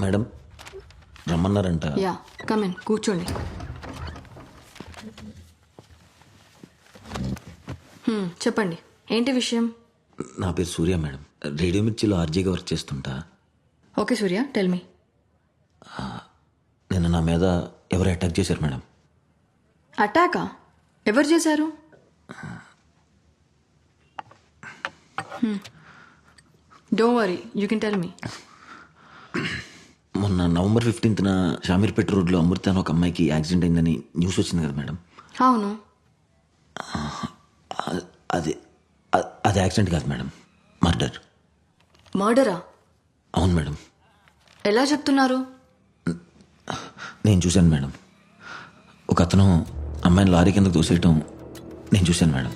Madam రమ్మన్నారంట. Yeah come in, కూర్చోండి. చెప్పండి, ఏంటి విషయం? నా పేరు సూర్య మేడం. రేడియో మిర్చిలో ఆర్జేగా వర్క్ చేస్తుంటా. ఓకే సూర్య, టెల్ మీ. నిన్న నా మీద ఎవరు అటాక్ చేశారు మేడం. అటాకా? ఎవరు చేశారు? Don't worry, you can tell me. మొన్న నవంబర్ 15న షామీర్పేట రోడ్లో అమృత అని ఒక అమ్మాయికి యాక్సిడెంట్ అయిందని న్యూస్ వచ్చింది కదా మేడం. అవును. అది అది యాక్సిడెంట్ కాదు మేడం, మర్డర్. మర్డరా? అవును మేడం. ఎలా చెప్తున్నారు? నేను చూశాను మేడం. ఒక అతను అమ్మాయిని లారీ కిందకు తోసేయటం నేను చూశాను మేడం.